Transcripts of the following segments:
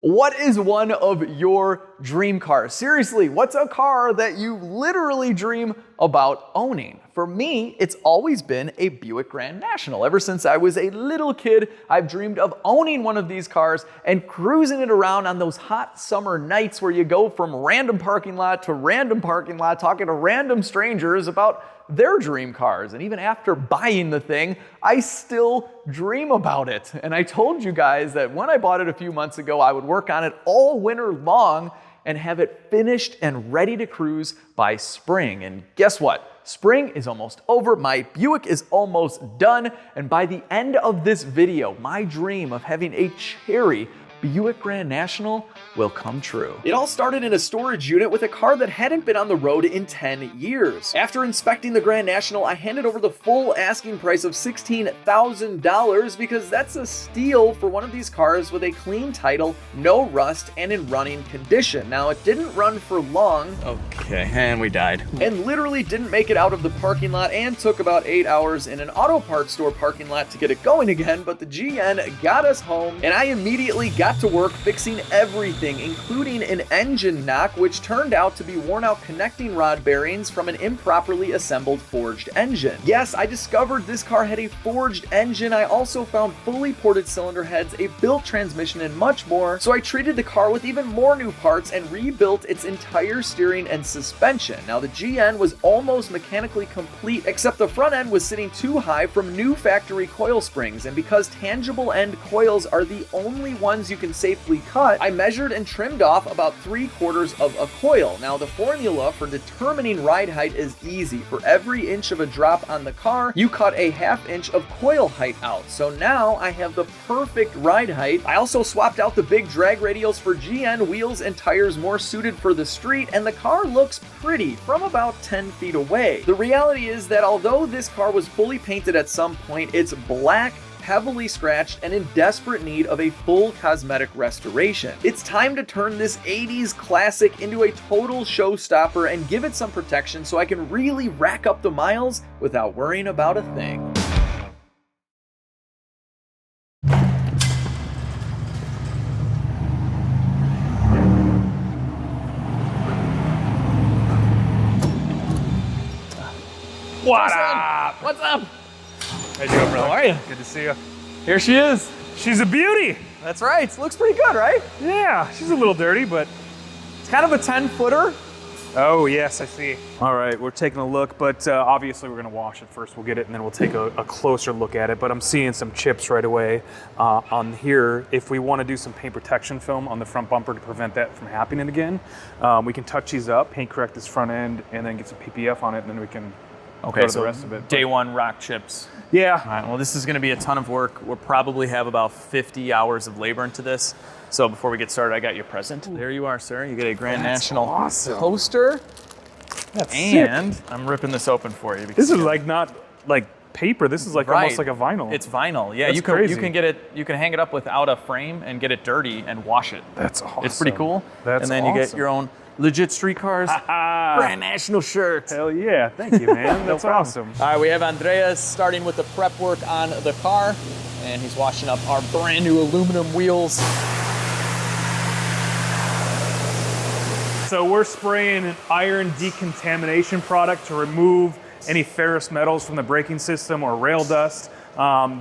What is one of your dream cars? Seriously, what's a car that you literally dream about owning? For me, it's always been a Buick Grand National. Ever since I was a little kid, I've dreamed of owning one of these cars and cruising it around on those hot summer nights where you go from random parking lot to random parking lot, talking to random strangers about their dream cars. And even after buying the thing, I still dream about it. And I told you guys that when I bought it a few months ago, I would work on it all winter long and have it finished and ready to cruise by spring. And guess what? Spring is almost over. My Buick is almost done. And by the end of this video, my dream of having a cherry Buick Grand National will come true. It all started in a storage unit with a car that hadn't been on the road in 10 years. After inspecting the Grand National, I handed over the full asking price of $16,000 because that's a steal for one of these cars with a clean title, no rust, and in running condition. Now, it didn't run for long. Okay, and we died. And literally didn't make it out of the parking lot and took about 8 hours in an auto parts store parking lot to get it going again, but the GN got us home, and I immediately got to work fixing everything, including an engine knock, which turned out to be worn out connecting rod bearings from an improperly assembled forged engine. Yes, I discovered this car had a forged engine. I also found fully ported cylinder heads, a built transmission, and much more. So I treated the car with even more new parts and rebuilt its entire steering and suspension. Now the GN was almost mechanically complete, except the front end was sitting too high from new factory coil springs, and because tangible end coils are the only ones you can safely cut, I measured and trimmed off about 3/4 of a coil. Now the formula for determining ride height is easy. For every inch of a drop on the car, you cut a 1/2 inch of coil height out. So now I have the perfect ride height. I also swapped out the big drag radials for GN wheels and tires more suited for the street, and the car looks pretty from about 10 feet away. The reality is that although this car was fully painted at some point, it's black, heavily scratched, and in desperate need of a full cosmetic restoration. It's time to turn this 80s classic into a total showstopper and give it some protection so I can really rack up the miles without worrying about a thing. What up? What's up? How you doing, brother? How are you? Good to see you. Here she is. She's a beauty. That's right. Looks pretty good, right? Yeah, she's a little dirty, but... It's kind of a 10-footer. Oh, yes, I see. All right, we're taking a look, but obviously we're gonna wash it first. We'll get it, and then we'll take a closer look at it, but I'm seeing some chips right away on here. If we wanna do some paint protection film on the front bumper to prevent that from happening again, we can touch these up, paint correct this front end, and then get some PPF on it, and then we can go to the rest of it. Day one rock chips. Yeah. All right, well, this is going to be a ton of work. We'll probably have about 50 hours of labor into this. So before we get started, I got you a present. Ooh. There you are, sir. You get a Grand National poster. That's and sick. I'm ripping this open for you. This is like not like paper. This is like almost like a vinyl. It's vinyl. Yeah, That's you can crazy. you can get it. You can hang it up without a frame and get it dirty and wash it. That's awesome. It's pretty cool. That's and then you get your own legit street cars Grand National shirt. Hell yeah! Thank you, man. That's awesome. All right, we have Andreas starting with the prep work on the car, and he's washing up our brand new aluminum wheels. So we're spraying an iron decontamination product to remove any ferrous metals from the braking system or rail dust.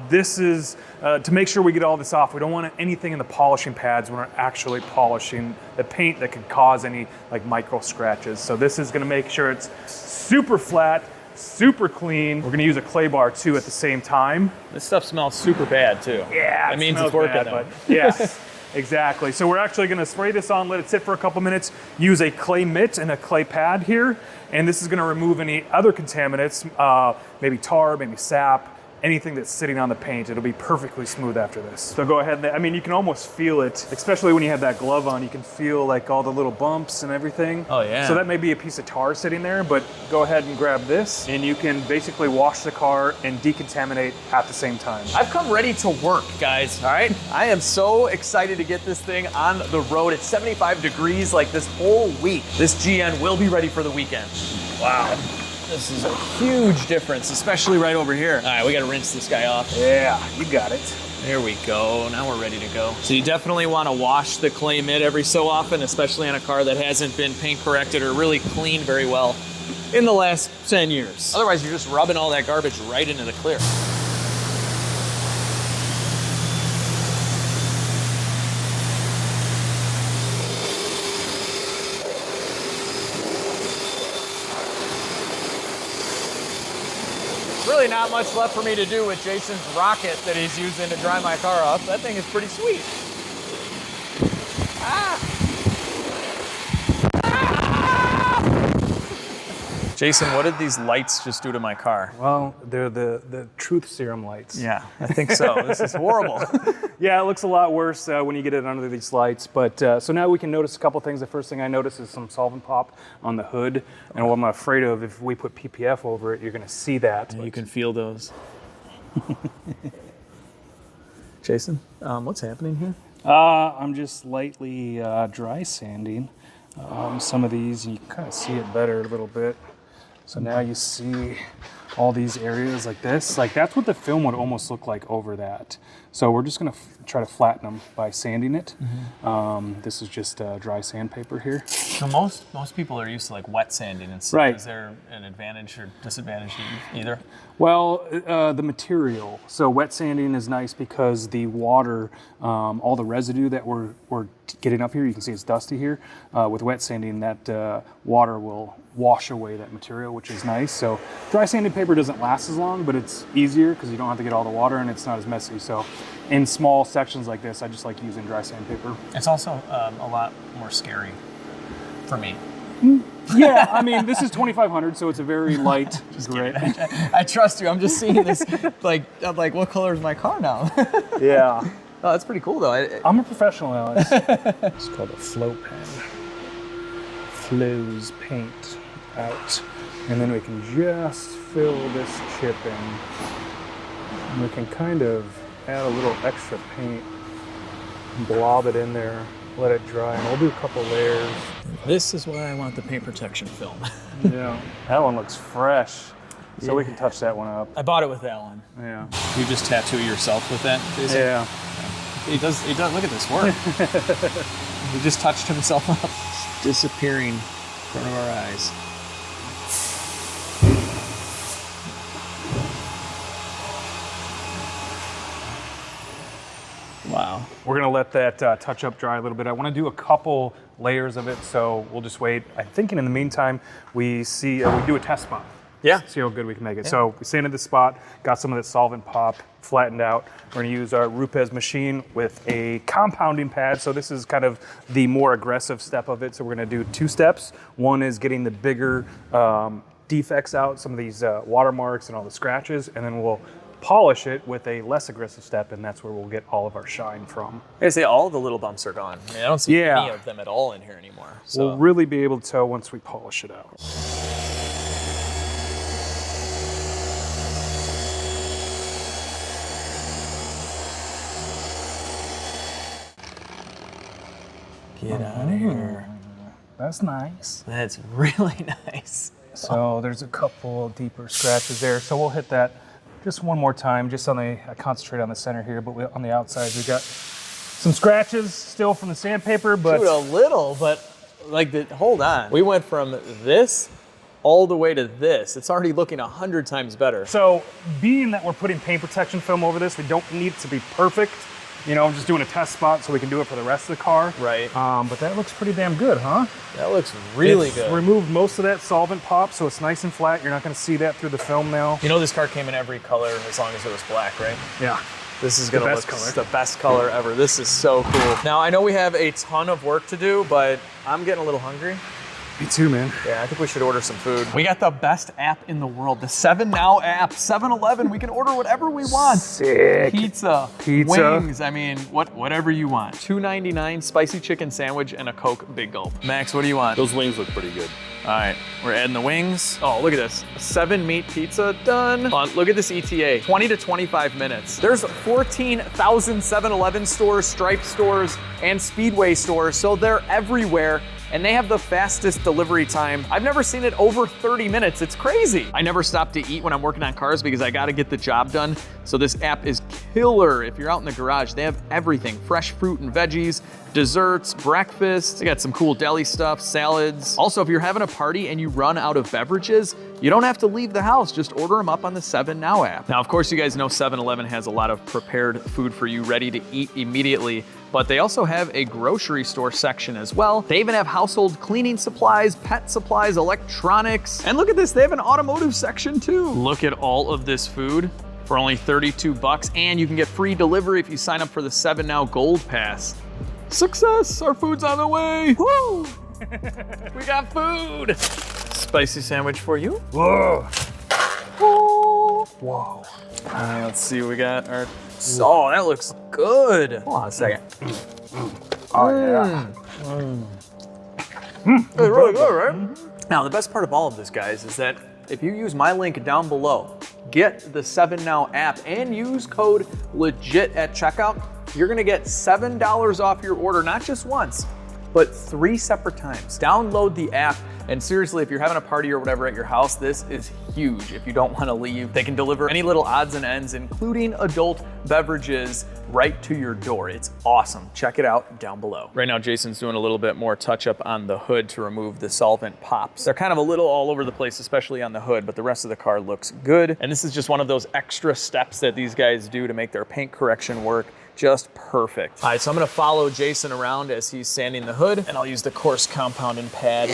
This is to make sure we get all this off. We don't want anything in the polishing pads when we're actually polishing the paint that could cause any like micro scratches. So this is gonna make sure it's super flat, super clean. We're gonna use a clay bar too at the same time. This stuff smells super bad too. Yeah, that means it's working bad, but yes. Exactly. So we're actually going to spray this on, let it sit for a couple minutes, use a clay mitt and a clay pad here, and this is going to remove any other contaminants, maybe tar, maybe sap, anything that's sitting on the paint. It'll be perfectly smooth after this. So go ahead and, I mean, you can almost feel it, especially when you have that glove on, you can feel like all the little bumps and everything. Oh yeah. So that may be a piece of tar sitting there, but go ahead and grab this and you can basically wash the car and decontaminate at the same time. I've come ready to work, guys, all right? I am so excited to get this thing on the road. It's 75 degrees like this whole week. This GN will be ready for the weekend. Wow. This is a huge difference, especially right over here. All right, we gotta rinse this guy off. Yeah, you got it. There we go, now we're ready to go. So you definitely wanna wash the clay mitt every so often, especially on a car that hasn't been paint corrected or really cleaned very well in the last 10 years. Otherwise, you're just rubbing all that garbage right into the clear. Really not much left for me to do with Jason's rocket that he's using to dry my car off. That thing is pretty sweet. Jason, what did these lights just do to my car? Well, they're the truth serum lights. Yeah, I think so. This is horrible. Yeah, it looks a lot worse when you get it under these lights. But so now we can notice a couple things. The first thing I notice is some solvent pop on the hood. And what I'm afraid of, if we put PPF over it, you're gonna see that. You can feel those. Jason, what's happening here? I'm just lightly dry sanding some of these, and you can kind of see it better a little bit. So now you see all these areas like this. Like that's what the film would almost look like over that. So we're just gonna try to flatten them by sanding it. This is just dry sandpaper here. So most people are used to like wet sanding and stuff. Right. Is there an advantage or disadvantage to either? Well, the material. So wet sanding is nice because the water, all the residue that we're getting up here, you can see it's dusty here. With wet sanding, that water will wash away that material, which is nice. So dry sanding paper doesn't last as long, but it's easier because you don't have to get all the water and it's not as messy. So in small sections like this, I just like using dry sandpaper. It's also a lot more scary for me. Yeah, I mean, this is 2500, so it's a very light gray. I trust you. I'm just seeing this, I'm like, what color is my car now? Yeah. Oh, that's pretty cool, though. I'm a professional, Alex. It's called a flow pen. Flows paint out. And then we can just fill this chip in. And we can kind of add a little extra paint, blob it in there, let it dry, and we'll do a couple layers. This is why I want the paint protection film. Yeah. That one looks fresh. So we can touch that one up. I bought it with that one. Yeah. You just tattoo yourself with that, Jason? Yeah. He does, look at this work. He just touched himself up. It's disappearing in front of our eyes. Wow. We're gonna let that touch up dry a little bit. I wanna do a couple layers of it, so we'll just wait. I'm thinking in the meantime, we do a test spot. Yeah. See how good we can make it. Yeah. So we sanded the spot, got some of that solvent pop, flattened out. We're gonna use our Rupes machine with a compounding pad. So this is kind of the more aggressive step of it. So we're gonna do two steps. One is getting the bigger defects out, some of these watermarks and all the scratches, and then we'll polish it with a less aggressive step, and that's where we'll get all of our shine from. I say all the little bumps are gone. I mean, I don't see any of them at all in here anymore. So. We'll really be able to tell once we polish it out. Get out of here. That's nice. That's really nice. So there's a couple deeper scratches there. So we'll hit that just one more time, just on the, I concentrate on the center here, but on the outside we got some scratches still from the sandpaper, but. Dude, a little, but like, hold on. We went from this all the way to this. It's already looking 100 times better. So being that we're putting paint protection film over this, we don't need it to be perfect. You know, I'm just doing a test spot so we can do it for the rest of the car. Right. But that looks pretty damn good, huh? That looks really good. Removed most of that solvent pop, so it's nice and flat. You're not gonna see that through the film now. You know this car came in every color as long as it was black, right? Yeah. This is gonna look the best color ever. This is so cool. Now, I know we have a ton of work to do, but I'm getting a little hungry. Me too, man. Yeah, I think we should order some food. We got the best app in the world, the 7 Now app, 7-Eleven. We can order whatever we want. Sick. Pizza, wings, I mean, whatever you want. $2.99 spicy chicken sandwich and a Coke Big Gulp. Max, what do you want? Those wings look pretty good. All right, we're adding the wings. Oh, look at this. 7-meat pizza, done. Look at this ETA, 20 to 25 minutes. There's 14,000 7-Eleven stores, Stripe stores, and Speedway stores, so they're everywhere. and they have the fastest delivery time. I've never seen it over 30 minutes. It's crazy. I never stop to eat when I'm working on cars because I gotta get the job done. So this app is killer. If you're out in the garage, they have everything. Fresh fruit and veggies, desserts, breakfast. They got some cool deli stuff, salads. Also, if you're having a party and you run out of beverages, you don't have to leave the house. Just order them up on the 7 Now app. Now, of course, you guys know 7-Eleven has a lot of prepared food for you ready to eat immediately, but they also have a grocery store section as well. They even have household cleaning supplies, pet supplies, electronics. And look at this, they have an automotive section too. Look at all of this food for only 32 bucks, and you can get free delivery if you sign up for the 7 Now Gold Pass. Success, our food's on the way. Woo! We got food. Spicy sandwich for you. Whoa. Whoa. Let's see, we got our, oh, that looks good. Hold on a second. Oh, yeah. It's really good, right? Now, the best part of all of this, guys, is that if you use my link down below, get the 7 Now app and use code LEGIT at checkout, you're gonna get $7 off your order, not just once, but 3 separate times. Download the app, and seriously, if you're having a party or whatever at your house, this is huge. If you don't wanna leave, they can deliver any little odds and ends, including adult beverages, right to your door. It's awesome. Check it out down below. Right now, Jason's doing a little bit more touch up on the hood to remove the solvent pops. They're kind of a little all over the place, especially on the hood, but the rest of the car looks good. And this is just one of those extra steps that these guys do to make their paint correction work just perfect. All right, so I'm gonna follow Jason around as he's sanding the hood, and I'll use the coarse compounding pad.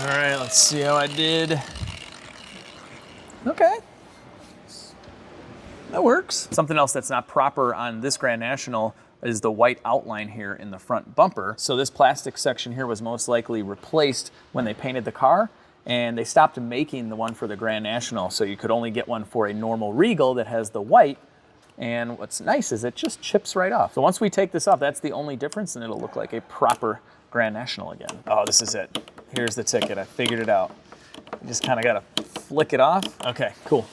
All right, let's see how I did. Okay. That works. Something else that's not proper on this Grand National is the white outline here in the front bumper. So this plastic section here was most likely replaced when they painted the car, and they stopped making the one for the Grand National, so you could only get one for a normal Regal that has the white. And what's nice is it just chips right off. So once we take this off, that's the only difference, and it'll look like a proper Grand National again. Oh, this is it. Here's the ticket. I figured it out. You just kind of got to flick it off. Okay, cool.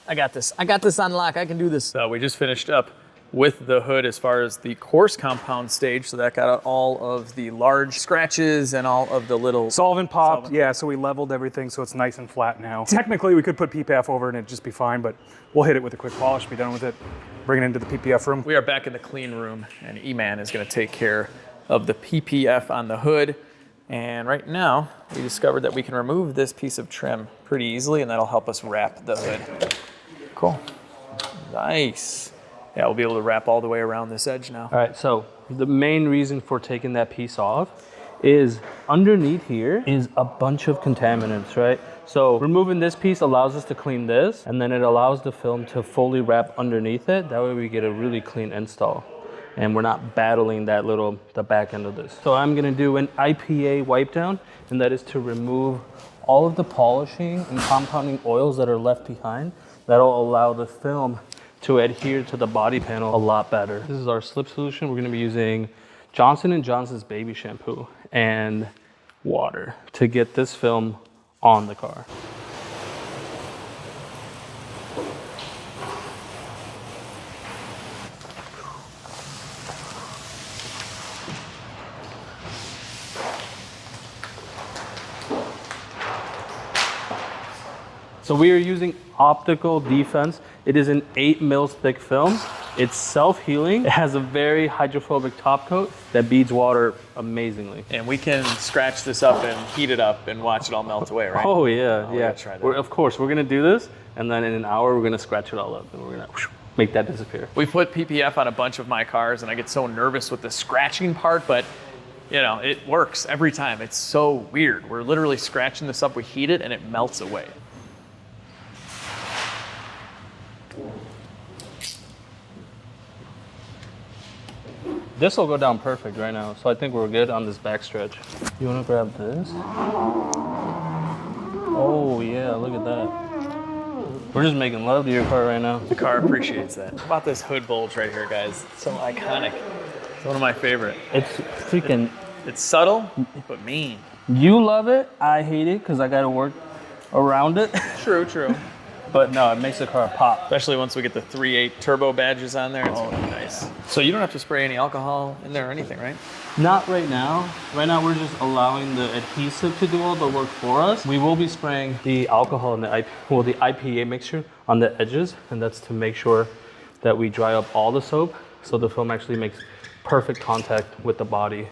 I got this. I got this on lock. I can do this. So we just finished up with the hood as far as the coarse compound stage. So that got out all of the large scratches and all of the little Solvent popped, yeah, so we leveled everything so it's nice and flat now. Technically, we could put PPF over it and it'd just be fine, but we'll hit it with a quick polish, be done with it, bring it into the PPF room. We are back in the clean room, and E-Man is gonna take care of the PPF on the hood. And right now, we discovered that we can remove this piece of trim pretty easily, and that'll help us wrap the hood. Cool. Nice. Yeah, we'll be able to wrap all the way around this edge now. All right, so the main reason for taking that piece off is underneath here is a bunch of contaminants, right? So removing this piece allows us to clean this, and then it allows the film to fully wrap underneath it. That way we get a really clean install, and we're not battling the back end of this. So I'm gonna do an IPA wipe down, and that is to remove all of the polishing and compounding oils that are left behind. That'll allow the film to adhere to the body panel a lot better. This is our slip solution. We're gonna be using Johnson & Johnson's baby shampoo and water to get this film on the car. So we are using optical defense. It is an 8 mils thick film. It's self-healing. It has a very hydrophobic top coat that beads water amazingly. And we can scratch this up and heat it up and watch it all melt away, right? Oh yeah, yeah. Try that. Of course, we're gonna do this, and then in an hour, we're gonna scratch it all up, and we're gonna make that disappear. We put PPF on a bunch of my cars, and I get so nervous with the scratching part, but you know, it works every time. It's so weird. We're literally scratching this up, we heat it, and it melts away. This will go down perfect right now, so I think we're good on this back stretch. You wanna grab this? Oh yeah, look at that. We're just making love to your car right now. The car appreciates that. How about this hood bulge right here, guys? It's so iconic. It's one of my favorite. It's freaking... It's subtle, but mean. You love it. I hate it because I got to work around it. True, true. But no, it makes the car pop. Especially once we get the 3.8 turbo badges on there. It's gonna be nice. So you don't have to spray any alcohol in there or anything, right? Not right now. Right now, we're just allowing the adhesive to do all the work for us. We will be spraying the alcohol and the IPA mixture on the edges, and that's to make sure that we dry up all the soap so the film actually makes perfect contact with the body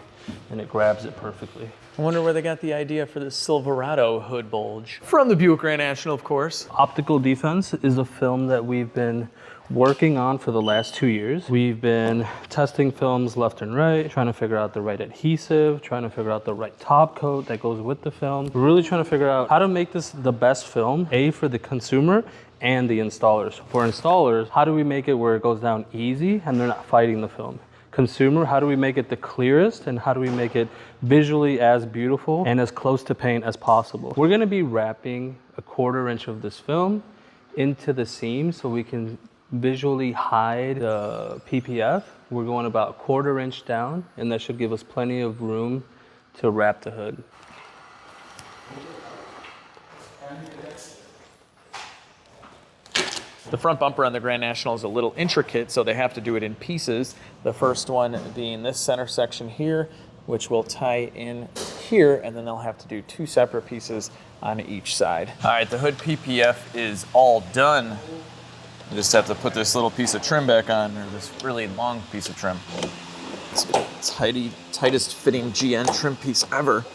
and it grabs it perfectly. I wonder where they got the idea for this Silverado hood bulge. From the Buick Grand National, of course. Optical defense is a film that we've been working on for the last 2 years. We've been testing films left and right, trying to figure out the right adhesive, trying to figure out the right top coat that goes with the film. We're really trying to figure out how to make this the best film, A, for the consumer and the installers. For installers, how do we make it where it goes down easy and they're not fighting the film? Consumer, how do we make it the clearest and how do we make it visually as beautiful and as close to paint as possible? We're gonna be wrapping a 1/4 inch of this film into the seam so we can visually hide the PPF. We're going about 1/4 inch down, and that should give us plenty of room to wrap the hood. The front bumper on the Grand National is a little intricate, so they have to do it in pieces. The first one being this center section here, which will tie in here, and then they'll have to do 2 separate pieces on each side. All right, the hood PPF is all done. I just have to put this little piece of trim back on, or this really long piece of trim. It's the tightest fitting GN trim piece ever.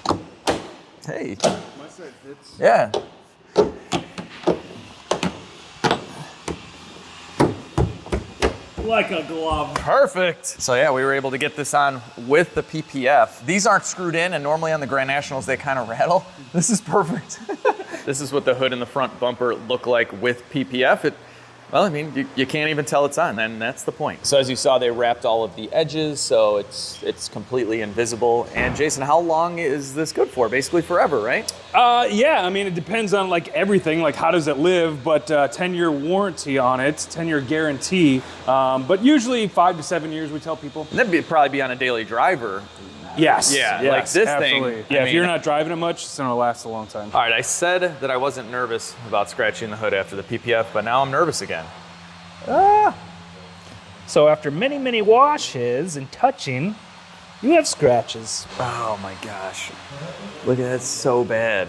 Hey. My side fits. Yeah. Like a glove. Perfect. So yeah, we were able to get this on with the PPF. These aren't screwed in, and normally on the Grand Nationals, they kind of rattle. This is perfect. This is what the hood and the front bumper look like with PPF. Well, I mean, you can't even tell it's on, and that's the point. So as you saw, they wrapped all of the edges, so it's completely invisible. And Jason, how long is this good for? Basically forever, right? Yeah, I mean, it depends on like everything, like how does it live, but 10-year warranty on it, 10-year guarantee. But usually 5 to 7 years, we tell people. And that'd probably be on a daily driver. Yes. Yeah, yes, like this absolutely. thing. Yeah, I if mean, you're not driving it much, it's gonna last a long time. All right, I said that I wasn't nervous about scratching the hood after the PPF, but now I'm nervous again. So after many, many washes and touching, you have scratches. Oh my gosh. Look at that, so bad.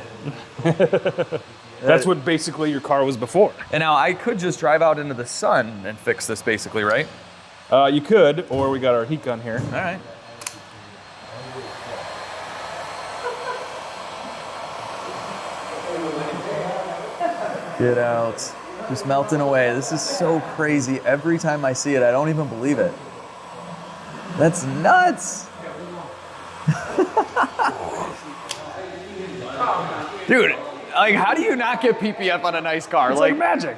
That's what basically your car was before. And now I could just drive out into the sun and fix this basically, right? You could, or we got our heat gun here. All right. Get out. Just melting away. This is so crazy. Every time I see it, I don't even believe it. That's nuts. Dude, like, how do you not get PPF on a nice car? It's like magic.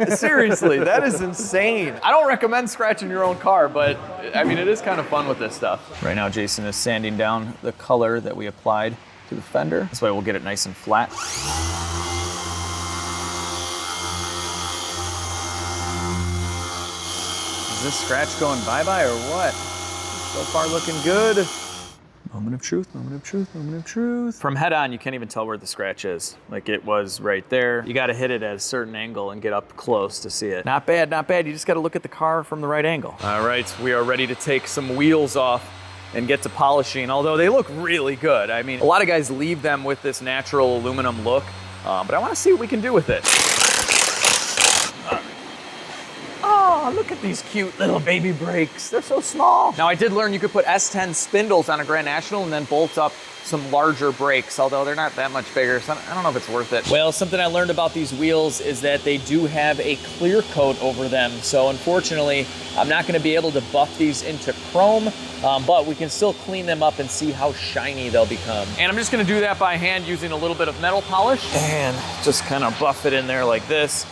Seriously, that is insane. I don't recommend scratching your own car, but I mean, it is kind of fun with this stuff. Right now, Jason is sanding down the color that we applied to the fender. This way we'll get it nice and flat. Is this scratch going bye-bye or what? So far looking good. Moment of truth, moment of truth, moment of truth. From head on, you can't even tell where the scratch is. Like, it was right there. You gotta hit it at a certain angle and get up close to see it. Not bad, not bad. You just gotta look at the car from the right angle. All right, we are ready to take some wheels off and get to polishing, although they look really good. I mean, a lot of guys leave them with this natural aluminum look, but I wanna see what we can do with it. Oh, look at these cute little baby brakes. They're so small. Now, I did learn you could put S10 spindles on a Grand National and then bolt up some larger brakes, although they're not that much bigger, so I don't know if it's worth it. Well, something I learned about these wheels is that they do have a clear coat over them, so unfortunately, I'm not gonna be able to buff these into chrome, but we can still clean them up and see how shiny they'll become. And I'm just gonna do that by hand using a little bit of metal polish and just kind of buff it in there like this.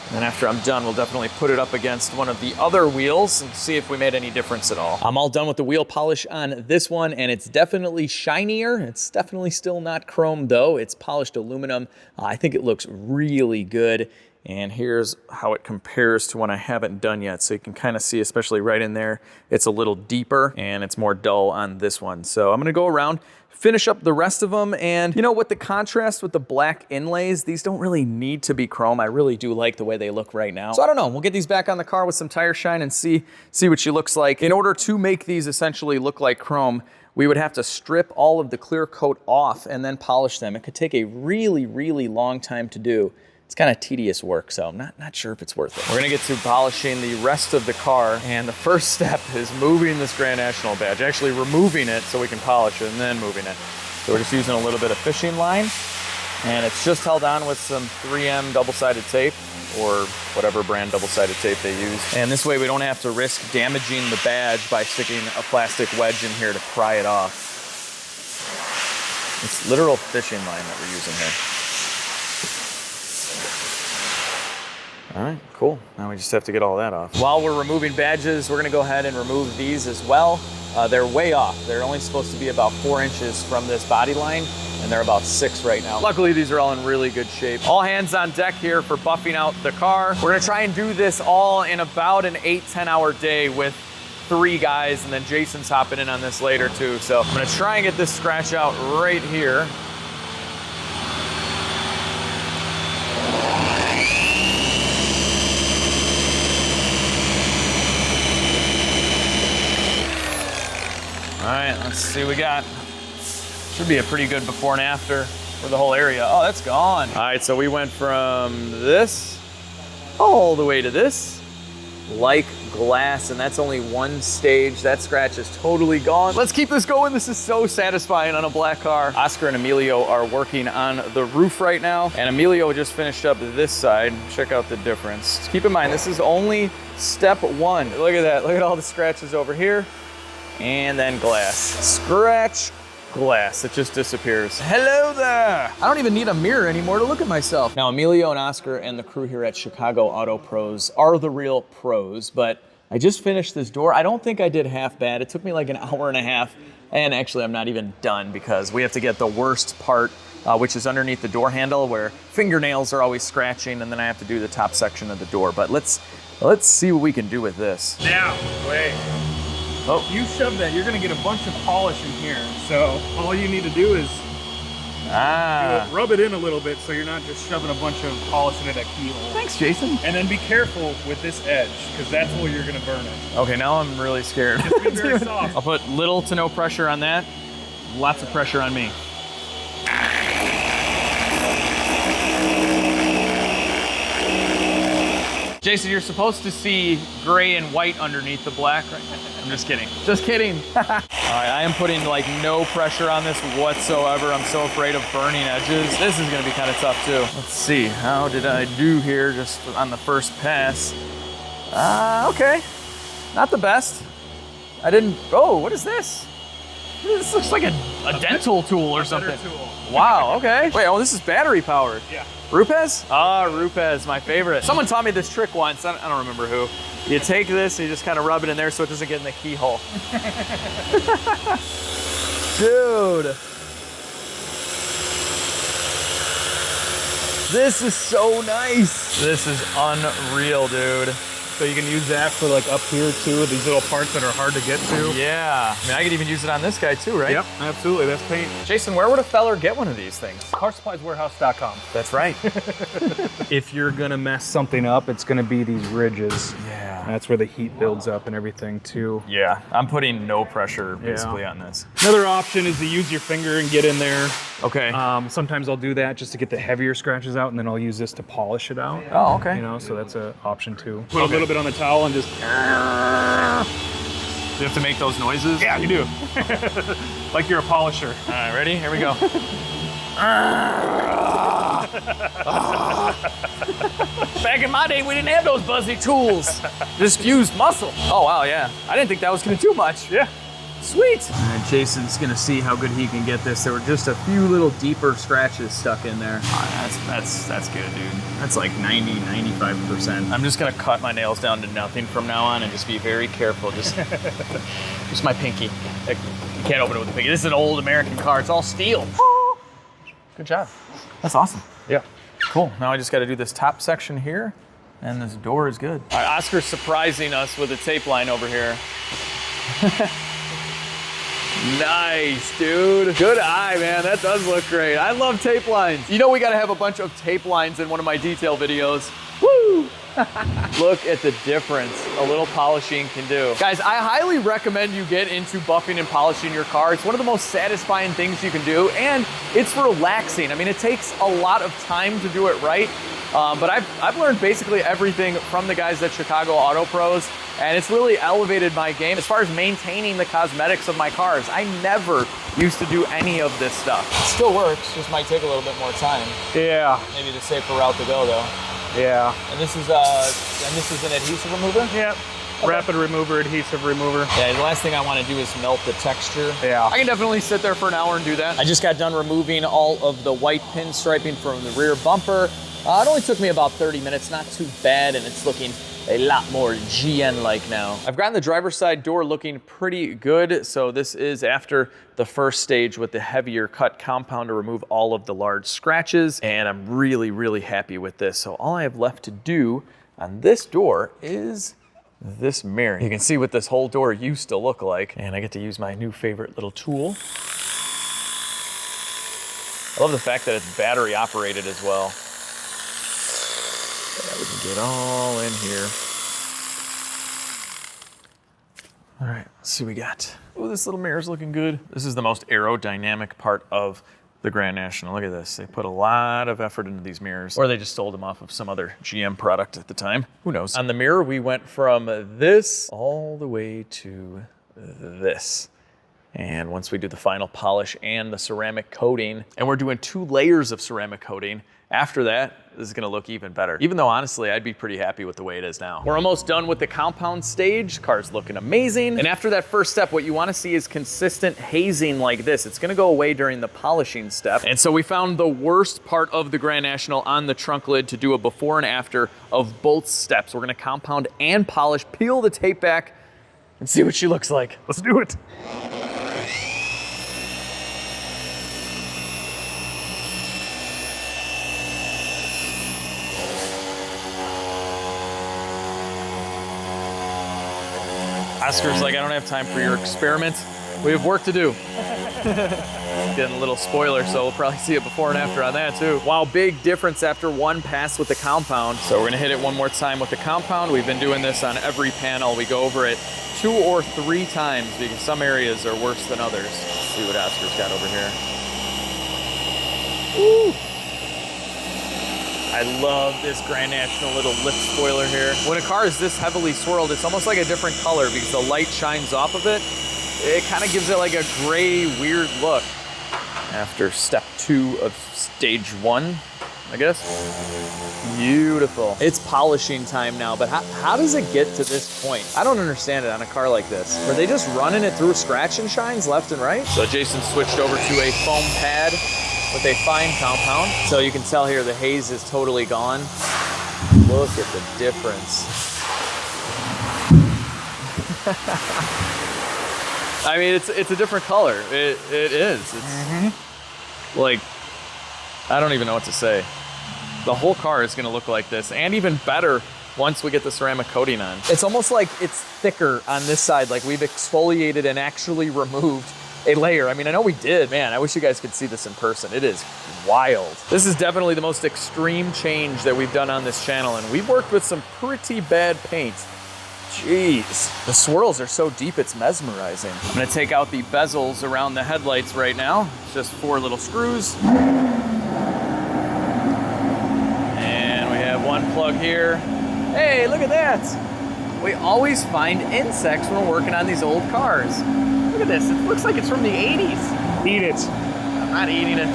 And then after I'm done, we'll definitely put it up against one of the other wheels and see if we made any difference at all. I'm all done with the wheel polish on this one, and it's definitely shinier. It's definitely still not chrome though. It's polished aluminum. I think it looks really good. And here's how it compares to when I haven't done yet. So you can kind of see, especially right in there, it's a little deeper and it's more dull on this one. So I'm gonna go around, finish up the rest of them. And you know, with the contrast with the black inlays, these don't really need to be chrome. I really do like the way they look right now. So I don't know, we'll get these back on the car with some tire shine and see what she looks like. In order to make these essentially look like chrome, we would have to strip all of the clear coat off and then polish them. It could take a really, really long time to do. It's kind of tedious work, so I'm not sure if it's worth it. We're gonna get to polishing the rest of the car, and the first step is moving this Grand National badge, actually removing it so we can polish it and then moving it. So we're just using a little bit of fishing line, and it's just held on with some 3M double-sided tape, or whatever brand double-sided tape they use. And this way we don't have to risk damaging the badge by sticking a plastic wedge in here to pry it off. It's literal fishing line that we're using here. All right, cool. Now we just have to get all that off. While we're removing badges, we're gonna go ahead and remove these as well. They're way off. They're only supposed to be about 4 inches from this body line, and they're about 6 right now. Luckily, these are all in really good shape. All hands on deck here for buffing out the car. We're gonna try and do this all in about an 8-10 hour day with 3 guys, and then Jason's hopping in on this later too. So I'm gonna try and get this scratch out right here. All right, let's see what we got. Should be a pretty good before and after for the whole area. Oh, that's gone. All right, so we went from this all the way to this, like glass, and that's only one stage. That scratch is totally gone. Let's keep this going. This is so satisfying on a black car. Oscar and Emilio are working on the roof right now, and Emilio just finished up this side. Check out the difference. Just keep in mind, this is only step 1. Look at that. Look at all the scratches over here. And then glass. Scratch, glass. It just disappears. Hello there. I don't even need a mirror anymore to look at myself. Now, Emilio and Oscar and the crew here at Chicago Auto Pros are the real pros, but I just finished this door. I don't think I did half bad. It took me like an hour and a half, and actually I'm not even done because we have to get the worst part, which is underneath the door handle where fingernails are always scratching, and then I have to do the top section of the door. But let's see what we can do with this. Now, wait. Oh. You shove that, you're gonna get a bunch of polish in here. So all you need to do is rub it in a little bit so you're not just shoving a bunch of polish into that keyhole. Thanks, Jason. And then be careful with this edge, because that's where you're gonna burn it. Okay, now I'm really scared. Just be very soft. I'll put little to no pressure on that. Lots of pressure on me. Jason, you're supposed to see gray and white underneath the black, right? I'm just kidding. Just kidding. All right, I am putting like no pressure on this whatsoever. I'm so afraid of burning edges. This is gonna be kind of tough too. Let's see, how did I do here just on the first pass? Okay, not the best. I didn't, oh, what is this? This looks like a dental tool or something. Tool. Wow, okay. Wait, oh, this is battery powered. Yeah. Rupes? Ah, Rupes, my favorite. Someone taught me this trick once, I don't remember who. You take this and you just kind of rub it in there so it doesn't get in the keyhole. Dude. This is so nice. This is unreal, dude. So you can use that for like up here too, these little parts that are hard to get to. Yeah, I mean, I could even use it on this guy too, right? Yep, absolutely, that's paint. Jason, where would a feller get one of these things? CarSuppliesWarehouse.com. That's right. If you're gonna mess something up, it's gonna be these ridges. Yeah. That's where the heat builds up and everything too. Yeah, I'm putting no pressure basically on this. Another option is to use your finger and get in there. Okay. Sometimes I'll do that just to get the heavier scratches out, and then I'll use this to polish it out. Oh, okay. You know, so that's an option too. Put a little bit on the towel and just. Do you have to make those noises? Yeah, you do. Like you're a polisher. All right, ready? Here we go. Back in my day, we didn't have those buzzy tools. Just used muscle. Oh, wow, yeah. I didn't think that was gonna do much. Yeah. Sweet. And Jason's gonna see how good he can get this. There were just a few little deeper scratches stuck in there. Oh, that's good, dude. That's like 90, 95%. I'm just gonna cut my nails down to nothing from now on and just be very careful. Just my pinky. You can't open it with the pinky. This is an old American car. It's all steel. Good job. That's awesome. Yeah. Cool, now I just gotta do this top section here, and this door is good. All right, Oscar's surprising us with a tape line over here. Nice, dude. Good eye, man. That does look great. I love tape lines. You know we gotta have a bunch of tape lines in one of my detail videos. Woo! Look at the difference a little polishing can do. Guys, I highly recommend you get into buffing and polishing your car. It's one of the most satisfying things you can do, and it's relaxing. I mean, it takes a lot of time to do it right, but I've learned basically everything from the guys at Chicago Auto Pros, and it's really elevated my game as far as maintaining the cosmetics of my cars. I never used to do any of this stuff. It still works, just might take a little bit more time. Yeah, Maybe the safer route to go though. yeah. And this is an adhesive remover? Yep. Rapid remover, adhesive remover. Yeah, the last thing I want to do is melt the texture. Yeah. I can definitely sit there for an hour and do that. I just got done removing all of the white pin striping from the rear bumper. It only took me about 30 minutes, not too bad, and it's looking a lot more GN-like now. I've gotten the driver's side door looking pretty good. So this is after the first stage with the heavier cut compound to remove all of the large scratches. And I'm really, really happy with this. So all I have left to do on this door is this mirror. You can see what this whole door used to look like. And I get to use my new favorite little tool. I love the fact that it's battery operated as well. Yeah, we can get all in here. All right, let's see what we got. Oh, this little mirror's looking good. This is the most aerodynamic part of the Grand National. Look at this. They put a lot of effort into these mirrors, or they just stole them off of some other GM product at the time. Who knows? On the mirror, we went from this all the way to this. And once we do the final polish and the ceramic coating, and we're doing 2 layers of ceramic coating, after that, this is gonna look even better. Even though honestly, I'd be pretty happy with the way it is now. We're almost done with the compound stage. Car's looking amazing. And after that first step, what you wanna see is consistent hazing like this. It's gonna go away during the polishing step. And so we found the worst part of the Grand National on the trunk lid to do a before and after of both steps. We're gonna compound and polish, peel the tape back, and see what she looks like. Let's do it. Oscar's like, I don't have time for your experiments. We have work to do. Getting a little spoiler, so we'll probably see it before and after on that too. Wow, big difference after one pass with the compound. So we're gonna hit it one more time with the compound. We've been doing this on every panel. We go over it 2 or 3 times because some areas are worse than others. Let's see what Oscar's got over here. Woo! I love this Grand National little lift spoiler here. When a car is this heavily swirled, it's almost like a different color because the light shines off of it. It kind of gives it like a gray, weird look. After step 2 of stage 1, I guess. Beautiful. It's polishing time now, but how does it get to this point? I don't understand it on a car like this. Are they just running it through scratch and shines left and right? So Jason switched over to a foam pad with a fine compound. So you can tell here the haze is totally gone. Look at the difference. I mean, it's a different color. It is. It's like, I don't even know what to say. The whole car is gonna look like this, and even better once we get the ceramic coating on. It's almost like it's thicker on this side, like we've exfoliated and actually removed a layer. I mean, I know we did. Man, I wish you guys could see this in person. It is wild. This is definitely the most extreme change that we've done on this channel, and we've worked with some pretty bad paint. Jeez, the swirls are so deep, it's mesmerizing. I'm gonna take out the bezels around the headlights right now. It's just 4 little screws. And we have 1 plug here. Hey, look at that. We always find insects when we're working on these old cars. Look at this, it looks like it's from the 80s. Eat it. I'm not eating it.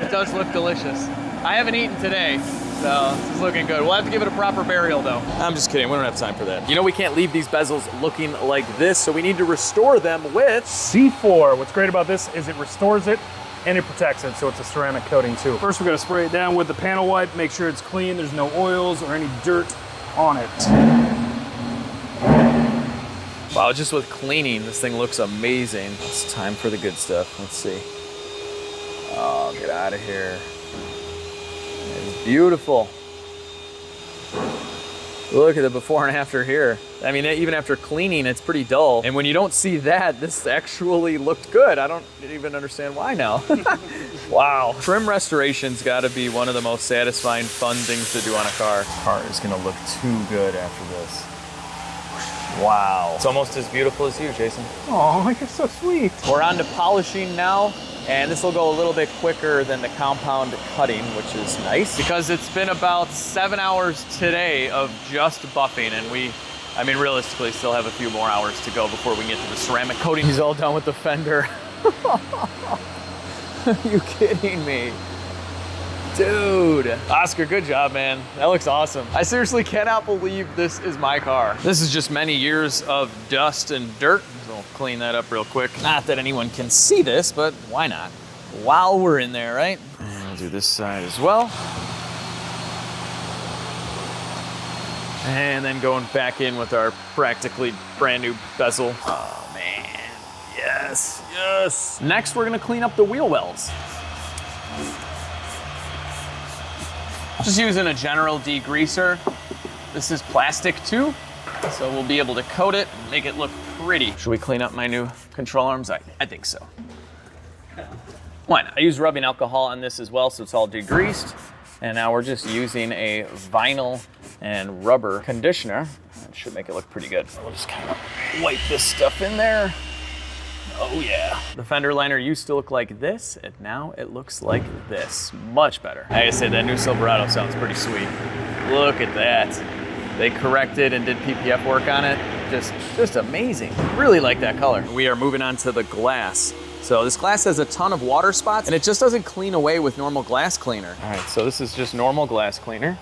It does look delicious. I haven't eaten today, so this is looking good. We'll have to give it a proper burial though. I'm just kidding, we don't have time for that. You know we can't leave these bezels looking like this, so we need to restore them with C4. What's great about this is it restores it and it protects it, so it's a ceramic coating too. First we're gonna spray it down with the panel wipe, make sure it's clean, there's no oils or any dirt on it. Wow, just with cleaning, this thing looks amazing. It's time for the good stuff. Let's see. Oh, get out of here. It's beautiful. Look at the before and after here. I mean, even after cleaning, it's pretty dull. And when you don't see that, this actually looked good. I don't even understand why now. Wow. Trim restoration's gotta be one of the most satisfying, fun things to do on a car. Car is gonna look too good after this. Wow. It's almost as beautiful as you, Jason. Oh, you're so sweet. We're on to polishing now. And this will go a little bit quicker than the compound cutting, which is nice because it's been about 7 hours today of just buffing, and I mean, realistically still have a few more hours to go before we can get to the ceramic coating. He's all done with the fender. Are you kidding me? Dude. Oscar, good job, man. That looks awesome. I seriously cannot believe this is my car. This is just many years of dust and dirt. So I'll clean that up real quick. Not that anyone can see this, but why not? While we're in there, right? And I'll do this side as well. And then going back in with our practically brand new bezel. Oh man, yes, yes. Next, we're gonna clean up the wheel wells. Just using a general degreaser. This is plastic too, so we'll be able to coat it and make it look pretty. Should we clean up my new control arms? I think so. Why not? I use rubbing alcohol on this as well, so it's all degreased. And now we're just using a vinyl and rubber conditioner. That should make it look pretty good. We'll just kind of wipe this stuff in there. Oh yeah. The fender liner used to look like this, and now it looks like this. Much better. I gotta say, that new Silverado sounds pretty sweet. Look at that. They corrected and did PPF work on it. Just amazing. Really like that color. We are moving on to the glass. So this glass has a ton of water spots, and it just doesn't clean away with normal glass cleaner. All right, so this is just normal glass cleaner.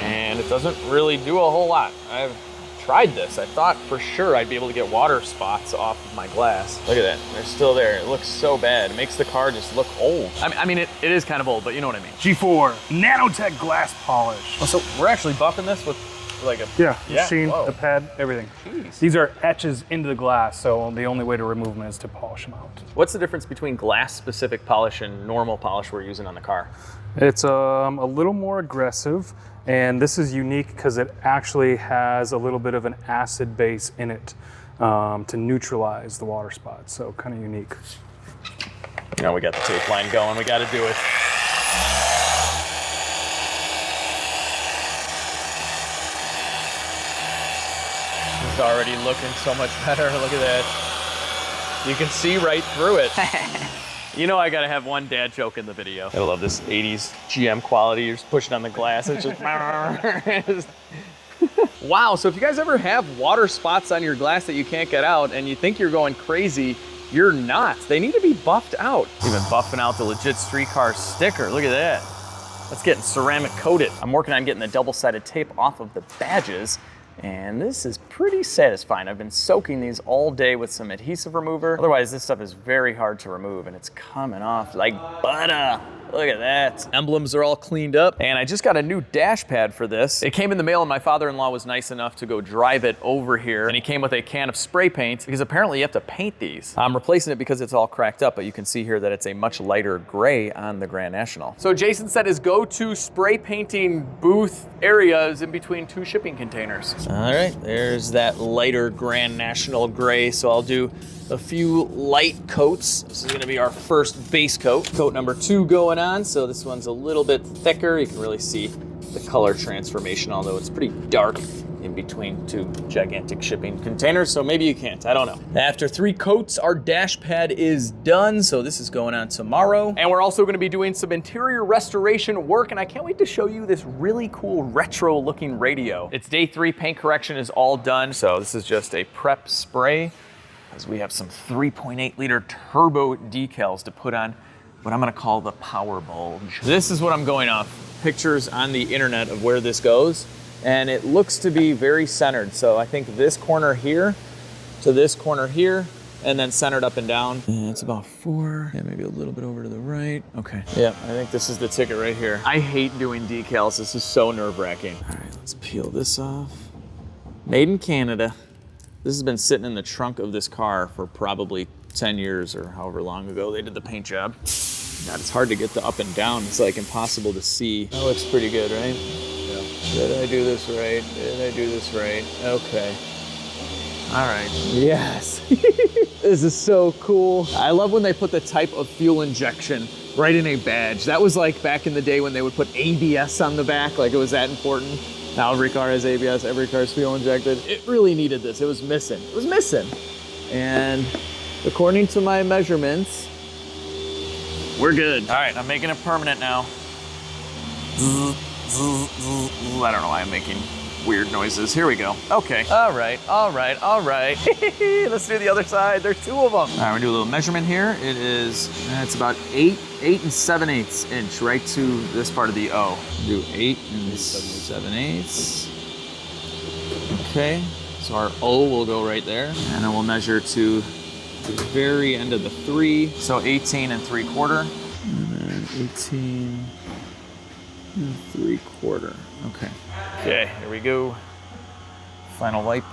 And it doesn't really do a whole lot. I've tried this. I thought for sure I'd be able to get water spots off of my glass. Look at that, they're still there. It looks so bad. It makes the car just look old. I mean, it is kind of old, but you know what I mean. G4 nanotech glass polish. Oh, so we're actually buffing this with like a... Yeah, machine, whoa. the pad, everything. Jeez. These are etches into the glass, so the only way to remove them is to polish them out. What's the difference between glass-specific polish and normal polish we're using on the car? It's a little more aggressive, and this is unique because it actually has a little bit of an acid base in it to neutralize the water spots, so kind of unique. Now we got the tape line going, we gotta do it. It's already looking so much better, look at that. You can see right through it. You know I gotta have one dad joke in the video. I love this 80s GM quality. You're just pushing on the glass. It's just... Wow, so if you guys ever have water spots on your glass that you can't get out and you think you're going crazy, you're not. They need to be buffed out. Even buffing out the legit street car sticker. Look at that. That's getting ceramic coated. I'm working on getting the double-sided tape off of the badges, and this is pretty satisfying. I've been soaking these all day with some adhesive remover. Otherwise, this stuff is very hard to remove, and it's coming off like butter. Look at that. Emblems are all cleaned up, and I just got a new dash pad for this. It came in the mail, and my father-in-law was nice enough to go drive it over here, and he came with a can of spray paint, because apparently you have to paint these. I'm replacing it because it's all cracked up, but you can see here that it's a much lighter gray on the Grand National. So Jason said his go-to spray painting booth area is in between two shipping containers. All right, there's that lighter Grand National gray, so I'll do a few light coats. This is gonna be our first base coat. Coat number 2 going on, so this one's a little bit thicker. You can really see the color transformation, although it's pretty dark in between two gigantic shipping containers, so maybe you can't, I don't know. After 3 coats, our dash pad is done, so this is going on tomorrow. And we're also gonna be doing some interior restoration work, and I can't wait to show you this really cool retro looking radio. It's day 3, paint correction is all done, so this is just a prep spray, as we have some 3.8 liter turbo decals to put on what I'm gonna call the power bulge. This is what I'm going off. Pictures on the internet of where this goes, and it looks to be very centered. So I think this corner here to this corner here, and then centered up and down. And it's about 4, yeah, maybe a little bit over to the right. Okay, yeah, I think this is the ticket right here. I hate doing decals, this is so nerve-wracking. All right, let's peel this off. Made in Canada. This has been sitting in the trunk of this car for probably 10 years or however long ago they did the paint job. God, it's hard to get the up and down. It's like impossible to see. That looks pretty good, right? Yeah. Did I do this right? Did I do this right? Okay. All right. Yes. This is so cool. I love when they put the type of fuel injection right in a badge. That was like back in the day when they would put ABS on the back, like it was that important. Now every car has ABS, every car's fuel injected. It really needed this. It was missing. It was missing. And according to my measurements, we're good. All right, I'm making it permanent now. I don't know why I'm making weird noises. Here we go. Okay. All right, all right, all right. Let's do the other side. There's 2 of them. All right, we're gonna do a little measurement here. It is, it's about 8 7/8 inch right to this part of the O. Do 8 7/8. Okay, so our O will go right there. And then we'll measure to the very end of the 3. So 18 3/4. And then 18 3/4. Okay. Okay, here we go. Final wipe.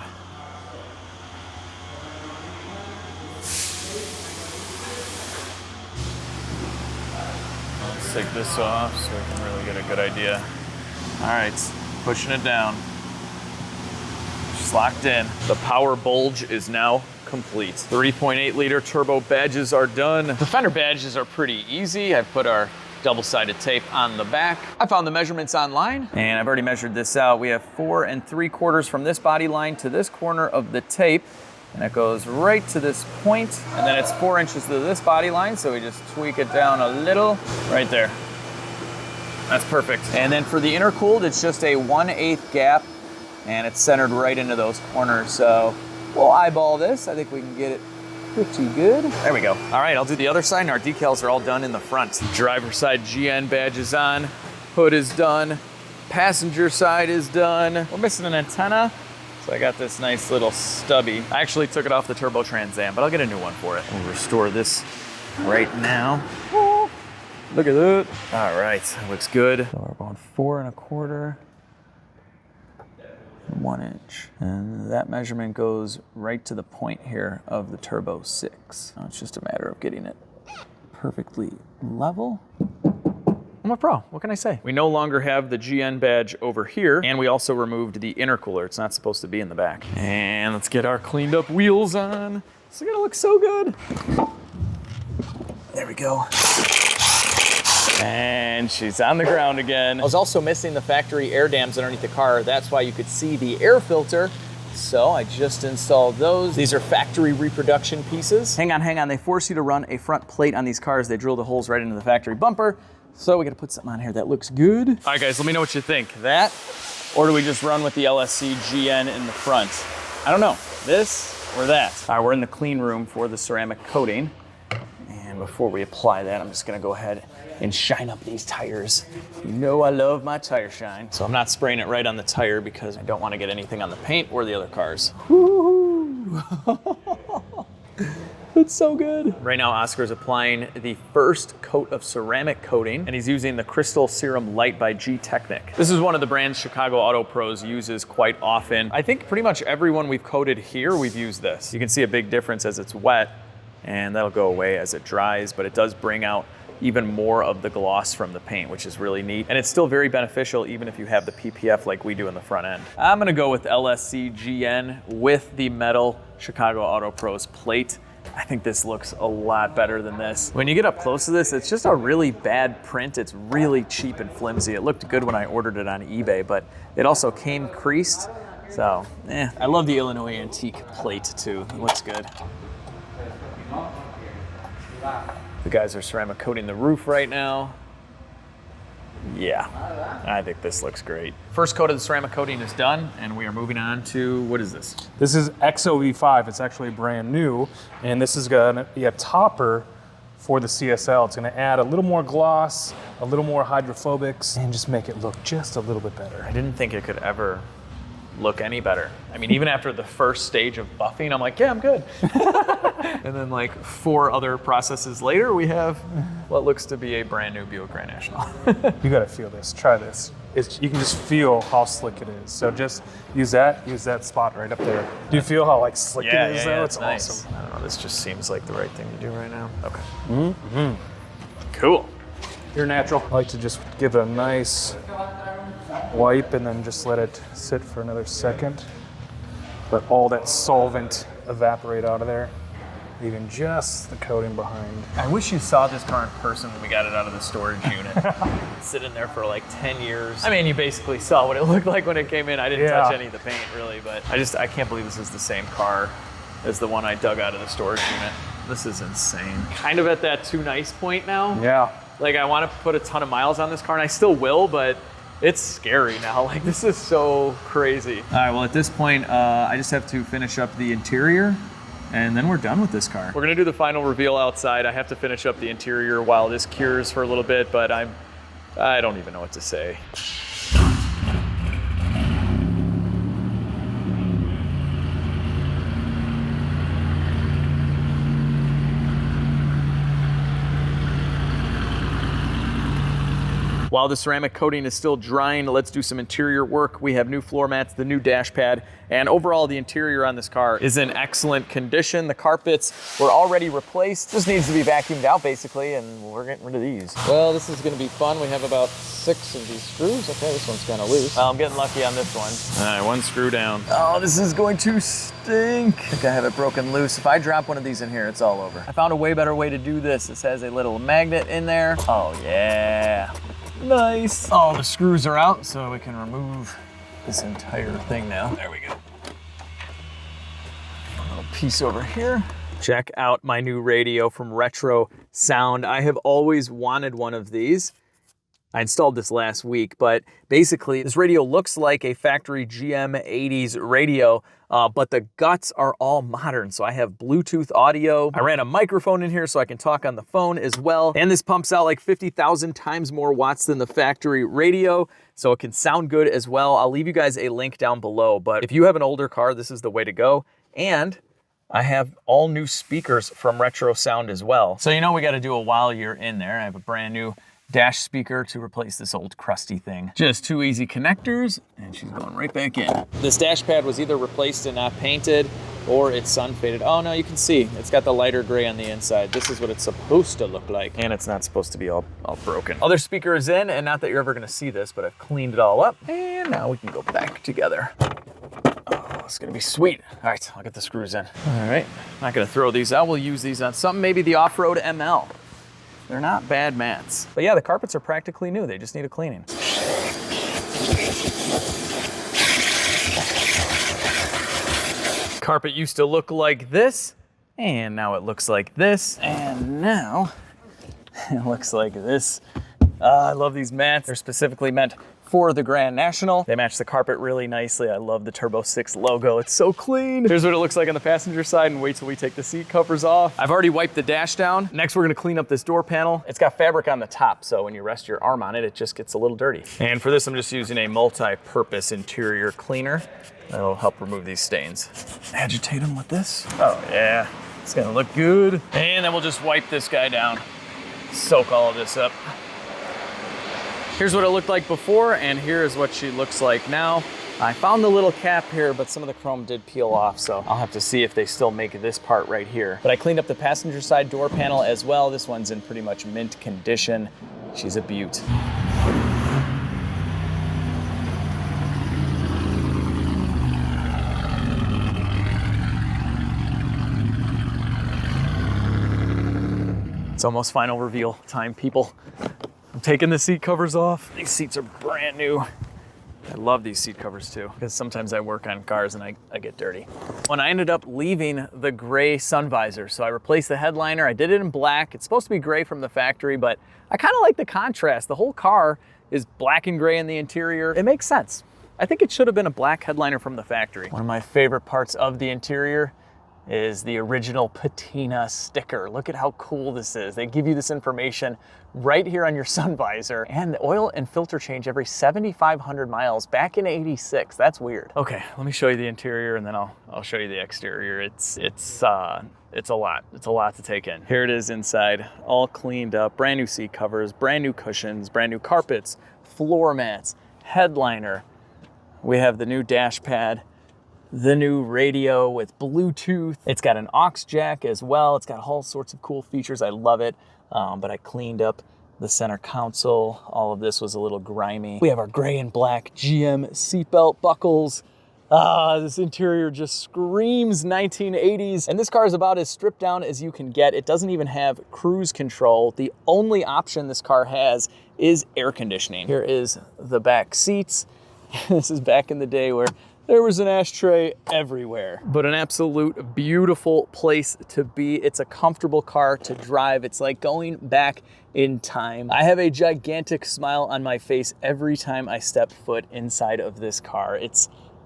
Let's take this off so we can really get a good idea. All right, pushing it down. Just locked in. The power bulge is now complete. 3.8 liter turbo badges are done. The fender badges are pretty easy. I've put our double-sided tape on the back. I found the measurements online and I've already measured this out. We have 4 3/4 from this body line to this corner of the tape, and it goes right to this point, and then it's 4 inches to this body line, so we just tweak it down a little right there. That's perfect. And then for the intercooled, it's just a 1/8 gap, and it's centered right into those corners. So we'll eyeball this. I think we can get it pretty good. There we go. All right, I'll do the other side, and our decals are all done in the front. Driver side GN badge is on, hood is done, passenger side is done. We're missing an antenna, so I got this nice little stubby. I actually took it off the Turbo Trans Am, but I'll get a new one for it. We'll restore this right now. Look at that. All right, looks good. So we're going 4 1/4. 1 inch. And that measurement goes right to the point here of the Turbo 6. Now it's just a matter of getting it perfectly level. I'm a pro, what can I say? We no longer have the GN badge over here, and we also removed the intercooler. It's not supposed to be in the back. And let's get our cleaned up wheels on. It's gonna look so good. There we go. And she's on the ground again. I was also missing the factory air dams underneath the car. That's why you could see the air filter. So I just installed those. These are factory reproduction pieces. Hang on. They force you to run a front plate on these cars. They drill the holes right into the factory bumper. So we gotta put something on here that looks good. All right guys, let me know what you think. That, or do we just run with the LSC GN in the front? I don't know, this or that. All right, we're in the clean room for the ceramic coating. And before we apply that, I'm just gonna go ahead and shine up these tires. You know I love my tire shine. So I'm not spraying it right on the tire because I don't want to get anything on the paint or the other cars. Woo-hoo. It's so good. Right now, Oscar's applying the first coat of ceramic coating, and he's using the Crystal Serum Light by G-Technic. This is one of the brands Chicago Auto Pros uses quite often. I think pretty much everyone we've coated here, we've used this. You can see a big difference as it's wet, and that'll go away as it dries, but it does bring out even more of the gloss from the paint, which is really neat. And it's still very beneficial even if you have the PPF like we do in the front end. I'm gonna go with LSC GN with the metal Chicago Auto Pros plate. I think this looks a lot better than this. When you get up close to this, it's just a really bad print. It's really cheap and flimsy. It looked good when I ordered it on eBay, but it also came creased. So, I love the Illinois Antique plate too. It looks good. The guys are ceramic coating the roof right now. Yeah, I think this looks great. First coat of the ceramic coating is done, and we are moving on to, what is this? This is XOV5. It's actually brand new, and this is gonna be a topper for the CSL. It's gonna add a little more gloss, a little more hydrophobics, and just make it look just a little bit better. I didn't think it could ever look any better. I mean, even after the first stage of buffing, I'm like, yeah, I'm good. And then like 4 other processes later, we have what looks to be a brand new Buick Grand National. You gotta feel this, try this. You can just feel how slick it is. So just use that spot right up there. Do you feel how like slick it is though? Yeah, it's nice. awesome. I don't know, this just seems like the right thing to do right now. Okay. Cool. You're natural. I like to just give it a nice wipe and then just let it sit for another second. Let all that solvent evaporate out of there, leaving just the coating behind. I wish you saw this car in person when we got it out of the storage unit. Sitting there for like 10 years. I mean, you basically saw what it looked like when it came in. I didn't touch any of the paint really, but I can't believe this is the same car as the one I dug out of the storage unit. This is insane. Kind of at that too nice point now. Yeah. Like I want to put a ton of miles on this car, and I still will, but it's scary now. Like this is so crazy. All right, well at this point, I just have to finish up the interior and then we're done with this car. We're gonna do the final reveal outside. I have to finish up the interior while this cures for a little bit, but I don't even know what to say. While the ceramic coating is still drying, let's do some interior work. We have new floor mats, the new dash pad, and overall the interior on this car is in excellent condition. The carpets were already replaced. Just needs to be vacuumed out basically, and we're getting rid of these. Well, this is gonna be fun. We have about 6 of these screws. Okay, this one's kinda loose. Well, I'm getting lucky on this one. All right, 1 screw down. Oh, this is going to stink. I think I have it broken loose. If I drop one of these in here, it's all over. I found a way better way to do this. This has a little magnet in there. Oh yeah. Nice. All the screws are out, so we can remove this entire thing now. There we go. A little piece over here. Check out my new radio from Retro Sound. I have always wanted one of these. I installed this last week, but basically this radio looks like a factory GM 80s radio, but the guts are all modern. So I have Bluetooth audio. I ran a microphone in here so I can talk on the phone as well. And this pumps out like 50,000 times more watts than the factory radio, so it can sound good as well. I'll leave you guys a link down below, but if you have an older car, this is the way to go. And I have all new speakers from Retro Sound as well. So you know we gotta do it while you're in there. I have a brand new dash speaker to replace this old crusty thing. Just 2 easy connectors, and she's going right back in. This dash pad was either replaced and not painted, or it's sun faded. Oh no, you can see, it's got the lighter gray on the inside. This is what it's supposed to look like. And it's not supposed to be all broken. Other speaker is in, and not that you're ever gonna see this, but I've cleaned it all up. And now we can go back together. Oh, it's gonna be sweet. All right, I'll get the screws in. All right, not gonna throw these out. We'll use these on something, maybe the off-road ML. They're not bad mats. But yeah, the carpets are practically new. They just need a cleaning. Carpet used to look like this, and now it looks like this, and now it looks like this. I love these mats. They're specifically meant for the Grand National. They match the carpet really nicely. I love the Turbo 6 logo. It's so clean. Here's what it looks like on the passenger side, and wait till we take the seat covers off. I've already wiped the dash down. Next, we're gonna clean up this door panel. It's got fabric on the top, so when you rest your arm on it, it just gets a little dirty. And for this, I'm just using a multi-purpose interior cleaner. That'll help remove these stains. Agitate them with this. Oh yeah, it's gonna look good. And then we'll just wipe this guy down. Soak all of this up. Here's what it looked like before, and here's what she looks like now. I found the little cap here, but some of the chrome did peel off, so I'll have to see if they still make this part right here. But I cleaned up the passenger side door panel as well. This one's in pretty much mint condition. She's a beaut. It's almost final reveal time, people. I'm taking the seat covers off. These seats are brand new. I love these seat covers too, because sometimes I work on cars and I get dirty. When I ended up leaving the gray sun visor, so I replaced the headliner. I did it in black. It's supposed to be gray from the factory, but I kind of like the contrast. The whole car is black and gray in the interior. It makes sense. I think it should have been a black headliner from the factory. One of my favorite parts of the interior is the original patina sticker. Look at how cool this is. They give you this information right here on your sun visor, and the oil and filter change every 7,500 miles back in '86. That's weird. Okay, let me show you the interior and then I'll show you the exterior. It's a lot. It's a lot to take in. Here it is inside, all cleaned up, brand new seat covers, brand new cushions, brand new carpets, floor mats, headliner. We have the new dash pad. the new radio with Bluetooth. It's got an aux jack as well. It's got all sorts of cool features. I love it. But I cleaned up the center console. All of this was a little grimy. We have our gray and black GM seatbelt buckles. This interior just screams 1980s. And this car is about as stripped down as you can get. It doesn't even have cruise control. The only option this car has is air conditioning. Here is the back seats. This is back in the day where there was an ashtray everywhere. But an absolute beautiful place to be. It's a comfortable car to drive. It's like going back in time. I have a gigantic smile on my face every time I step foot inside of this car.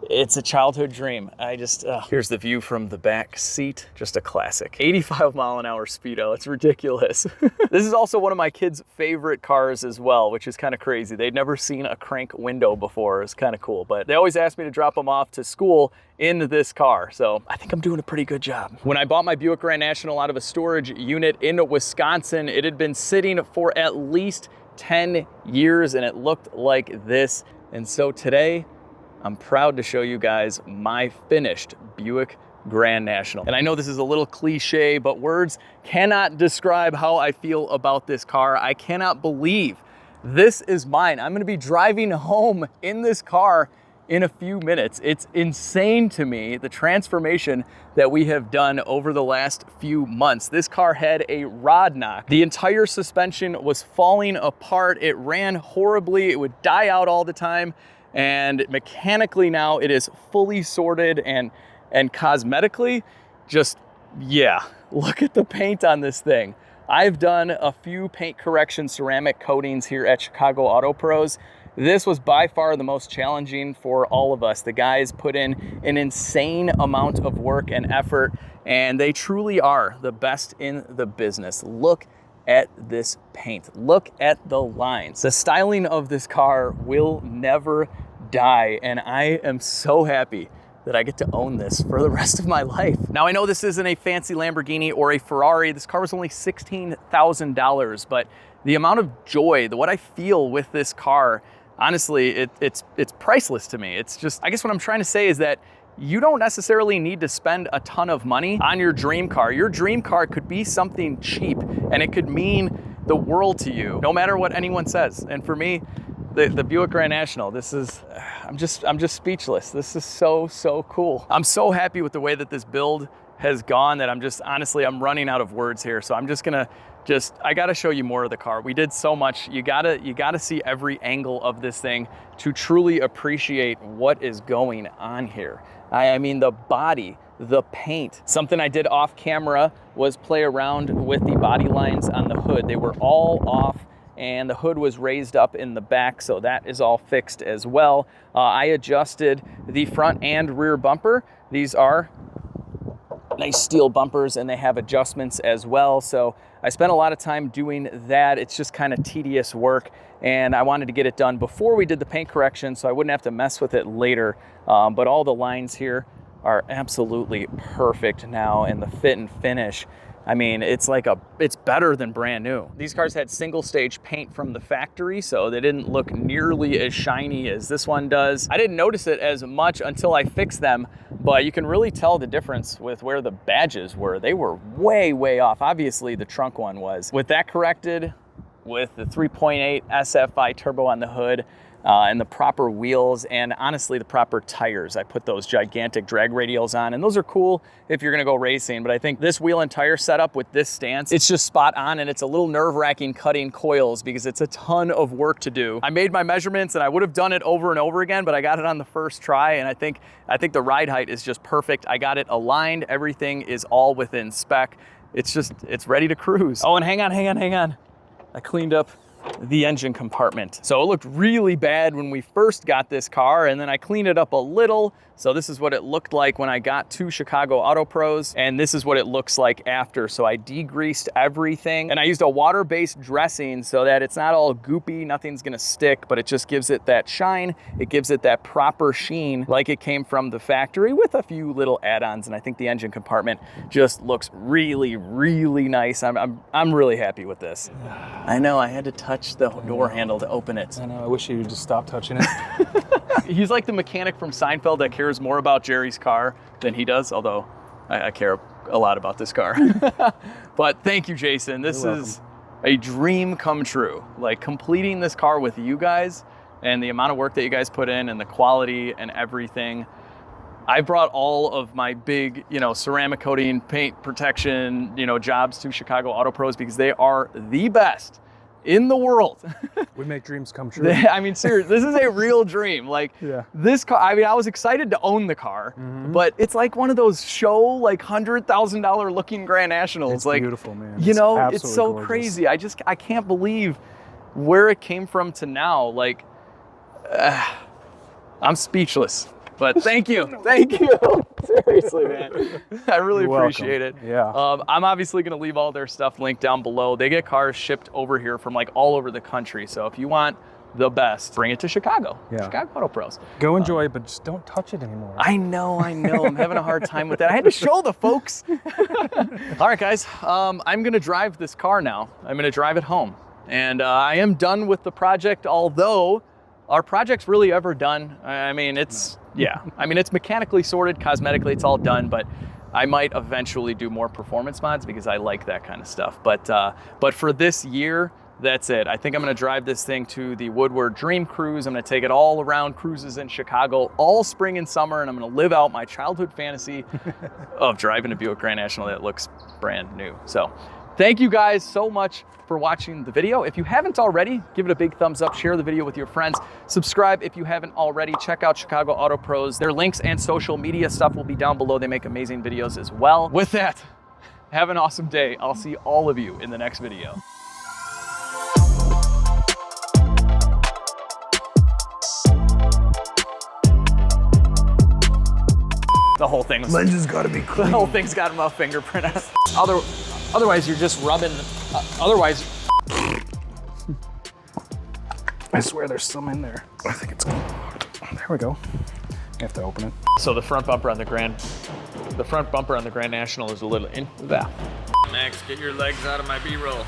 It's a childhood dream. Here's the view from the back seat. Just a classic. 85-mile-an-hour speedo. It's ridiculous. This is also one of my kids' favorite cars as well, which is kind of crazy. They'd never seen a crank window before. It's kind of cool, but they always ask me to drop them off to school in this car. So I think I'm doing a pretty good job. When I bought my Buick Grand National out of a storage unit in Wisconsin, it had been sitting for at least 10 years and it looked like this. And so today, I'm proud to show you guys my finished Buick Grand National. And I know this is a little cliche, but words cannot describe how I feel about this car. I cannot believe this is mine. I'm gonna be driving home in this car in a few minutes. It's insane to me, the transformation that we have done over the last few months. This car had a rod knock. The entire suspension was falling apart. It ran horribly. It would die out all the time. And mechanically now it is fully sorted and cosmetically, just, yeah, look at the paint on this thing. I've done a few paint correction ceramic coatings here at Chicago Auto Pros. This was by far the most challenging for all of us. The guys put in an insane amount of work and effort, and they truly are the best in the business. Look at this paint. Look at the lines. The styling of this car will never die, and I am so happy that I get to own this for the rest of my life. Now, I know this isn't a fancy Lamborghini or a Ferrari. This car was only $16,000, but the amount of joy, what I feel with this car, honestly, it's priceless to me. It's just, I guess what I'm trying to say is that you don't necessarily need to spend a ton of money on your dream car. Your dream car could be something cheap and it could mean the world to you, no matter what anyone says. And for me, the Buick Grand National, this is, I'm just speechless. This is so cool. I'm so happy with the way that this build has gone that honestly, I'm running out of words here. So I'm just gonna, I gotta show you more of the car. We did so much. You gotta see every angle of this thing to truly appreciate what is going on here. I mean, the body, the paint. Something I did off camera was play around with the body lines on the hood. They were all off and the hood was raised up in the back, so that is all fixed as well. I adjusted the front and rear bumper. These are nice steel bumpers and they have adjustments as well. So I spent a lot of time doing that. It's just kind of tedious work and I wanted to get it done before we did the paint correction so I wouldn't have to mess with it later. But all the lines here are absolutely perfect now, and the fit and finish, I mean, it's better than brand new. These cars had single stage paint from the factory, so they didn't look nearly as shiny as this one does. I didn't notice it as much until I fixed them, but you can really tell the difference with where the badges were. They were way off. Obviously, the trunk one was. With that corrected, with the 3.8 SFI turbo on the hood, and the proper wheels, and honestly the proper tires. I put those gigantic drag radials on, and those are cool if you're gonna go racing, but I think this wheel and tire setup with this stance, it's just spot on, and it's a little nerve-wracking cutting coils because it's a ton of work to do. I made my measurements and I would have done it over and over again, but I got it on the first try, and I think the ride height is just perfect. I got it aligned, everything is all within spec. It's ready to cruise. Oh, and hang on. I cleaned up the engine compartment. So it looked really bad when we first got this car, and then I cleaned it up a little. So this is what it looked like when I got to Chicago Auto Pros, and this is what it looks like after. So I degreased everything, and I used a water-based dressing so that it's not all goopy, nothing's gonna stick, but it just gives it that shine, it gives it that proper sheen like it came from the factory with a few little add-ons, and I think the engine compartment just looks really nice. I'm really happy with this. I know, I had to touch the door handle to open it. I know, I wish you would just stop touching it. He's like the mechanic from Seinfeld that cares more about Jerry's car than he does, although I care a lot about this car. But thank you, Jason. This is a dream come true. Like completing this car with you guys and the amount of work that you guys put in and the quality and everything. I brought all of my big, ceramic coating, paint protection, jobs to Chicago Auto Pros because they are the best in the world. We make dreams come true. I mean, seriously, this is a real dream. Like this car, I mean, I was excited to own the car, but it's like one of those show, like $100,000 looking Grand Nationals. It's like, beautiful, man. It's so gorgeous. crazy. I can't believe where it came from to now. Like, I'm speechless. But thank you. Thank you. Seriously, man. I really appreciate it. Yeah. I'm obviously going to leave all their stuff linked down below. They get cars shipped over here from like all over the country. So if you want the best, bring it to Chicago. Yeah. Chicago Auto Pros. Go enjoy it, but just don't touch it anymore. I know. I'm having a hard time with that. I had to show the folks. All right, guys. I'm going to drive this car now. I'm going to drive it home. And I am done with the project, although our project's really ever done. I mean, it's mechanically sorted, cosmetically, it's all done, but I might eventually do more performance mods because I like that kind of stuff. But for this year, that's it. I think I'm gonna drive this thing to the Woodward Dream Cruise. I'm gonna take it all around cruises in Chicago all spring and summer, and I'm gonna live out my childhood fantasy of driving a Buick Grand National that looks brand new. So thank you guys so much for watching the video. If you haven't already, give it a big thumbs up, share the video with your friends, subscribe if you haven't already, check out Chicago Auto Pros. Their links and social media stuff will be down below. They make amazing videos as well. With that, have an awesome day. I'll see all of you in the next video. The whole thing. Lens has got to be clean. The whole thing's got my fingerprint on it. Otherwise, you're just rubbing. Otherwise, I swear there's some in there. I think it's cool. There we go. You have to open it. so the front bumper on the Grand National is a little in that. Max, get your legs out of my B-roll.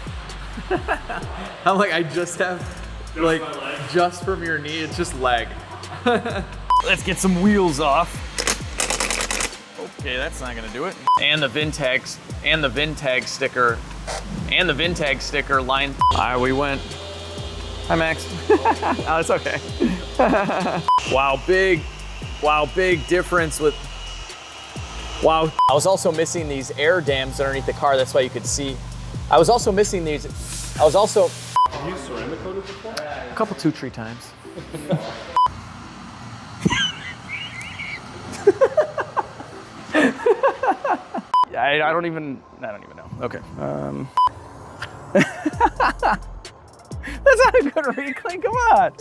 I'm like, I just have like just from your knee, it's just leg. Let's get some wheels off. Okay, that's not gonna do it. And the VIN tags, and the VIN tag sticker, and the VIN tag sticker line. All right, we went. Hi, Max. Oh, it's okay. Wow, big difference with. Wow. I was also missing these air dams underneath the car. That's why you could see. I was also missing these. I was also. Have you used ceramic coated before? A couple 2-3 times. I don't even know. Okay. That's not a good reclaim. Come on.